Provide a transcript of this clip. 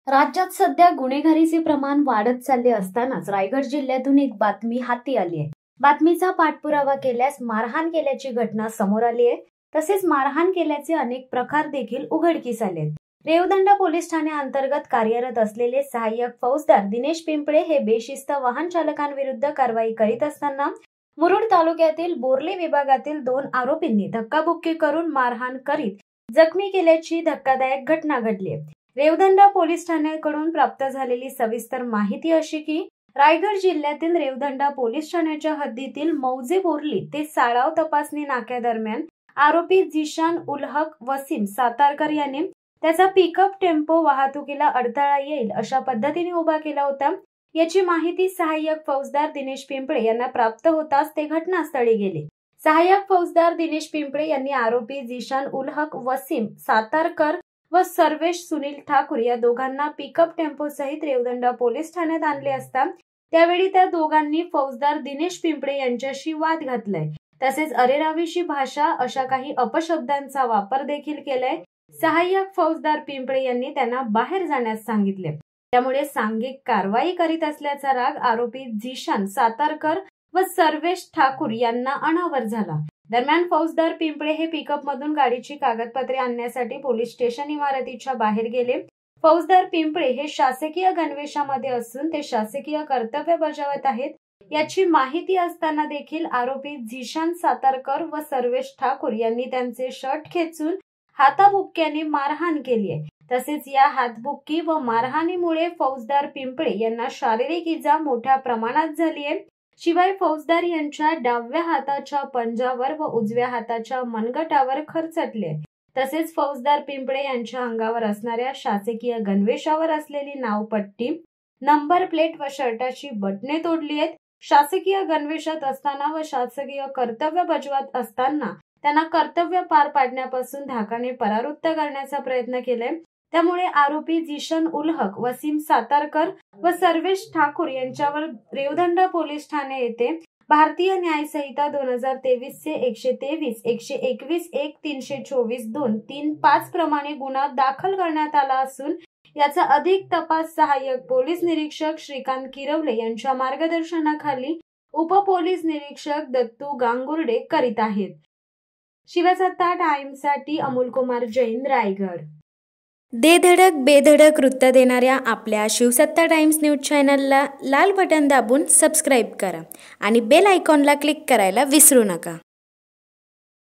राज्यात सध्या गुन्हेगारीचे प्रमाण वाढत चालले असतानाच रायगड जिल्ह्यातून एक बातमी हाती आली आहे। बातमीचा पाठपुरावा केल्यास मारहाण केल्याची घटना समोर आली आहे। तसेच मारहाण केल्याचे अनेक प्रकार देखील उघडकीस आले आहेत। रेवदंडा पोलीस ठाण्याअंतर्गत कार्यरत असलेले सहाय्यक फौजदार दिनेश पिंपळे हे बेशिस्त वाहन चालकांविरुद्ध कारवाई करीत असताना मुरुड तालुक्यातील बोर्ली विभागातील 2 आरोपींनी धक्काबुक्की करून मारहाण करीत जखमी केल्याची धक्कादायक घटना घडली आहे। रेवदंडा पोलीस ठाण्याकडून प्राप्त झालेली सविस्तर माहिती अशी की रायगड जिल्ह्यातील रेवदंडा पोलीस ठाण्याच्या हद्दीतील मौजे बोर्ली ते साळाव तपासणी नाक्यादरम्यान आरोपी झिशान उल हक वसीम सातारकर याने त्याचा पिकअप टेम्पो वाहतुकीला अडथळा येईल अशा पद्धतीने उभा केला होता। याची माहिती सहाय्यक फौजदार दिनेश पिंपळे यांना प्राप्त होताच ते घटनास्थळी गेले। सहाय्यक फौजदार दिनेश पिंपळे यांनी आरोपी झिशान उल हक वसीम सातारकर व सर्वेश सुनील ठाकूर या दोघांना पिकअप टेम्पो सहित रेवदंडा पोलीस ठाण्यात आणले असता त्यावेळी त्या दोघांनी फौजदार दिनेश पिंपळे यांच्याशी वाद घातलाय। तसेच अरेरावीची भाषा अशा काही अपशब्दांचा वापर देखील केलाय। सहाय्यक फौजदार पिंपळे यांनी त्यांना बाहेर जाण्यास सांगितले। त्यामुळे सांघिक कारवाई करीत असल्याचा राग आरोपी झिशान सातारकर व सर्वेश ठाकूर यांना अनावर झाला। दरम्यान फौजदार पिंपळे हे पिकअप मधून गाडीची कागदपत्रे आणण्यासाठी पोलीस स्टेशन इमारतीच्या बाहेर गेले। फौजदार पिंपळे हे शासकीय गणवेशामध्ये असून ते शासकीय कर्तव्य बजावत आहेत याची माहिती असताना देखील आरोपी झिशान सातारकर व सर्वेश ठाकूर यांनी त्यांचे शर्ट खेचून हाताबुक्क्याने मारहाण केली आहे। तसेच या हातबुक्की व मारहाणीमुळे फौजदार पिंपळे यांना शारीरिक इजा मोठ्या प्रमाणात झाली आहे। शिवाय फौजदार यांच्या डाव्या हाताच्या पंजावर व उजव्या हाताच्या मनगटावर खरचटले। तसेच फौजदार पिंपळे यांच्या अंगावर असणाऱ्या शासकीय गणवेशावर असलेली नावपट्टी, नंबर प्लेट व शर्टाची बटणे तोडली आहेत। शासकीय गणवेशात असताना व शासकीय कर्तव्य बजावत असताना त्यांना कर्तव्य पार पाडण्यापासून धाकाने परावृत्त करण्याचा प्रयत्न केलाय। त्यामुळे आरोपी झिशान उल हक वसीम सातारकर व सर्वेश ठाकूर यांच्यावर रेवदंडा पोलीस ठाणे येथे भारतीय न्याय संहिता 2023 चे 123, 121, 1, 324, 235 प्रमाणे गुन्हा दाखल करण्यात आला असून याचा अधिक तपास सहाय्यक पोलीस निरीक्षक श्रीकांत किरवले यांच्या मार्गदर्शनाखाली उपपोलीस निरीक्षक दत्तू गांगुर्डे करीत आहेत। शिवसत्ता टाइम्ससाठी अमोल कुमार जैन, रायगड। दे धडक बेधडक वृत्त देणाऱ्या आपल्या शिवसत्ता टाइम्स न्यूज चॅनलला लाल बटन दाबून सबस्क्राईब करा आणि बेल आयकॉनला क्लिक करायला विसरू नका।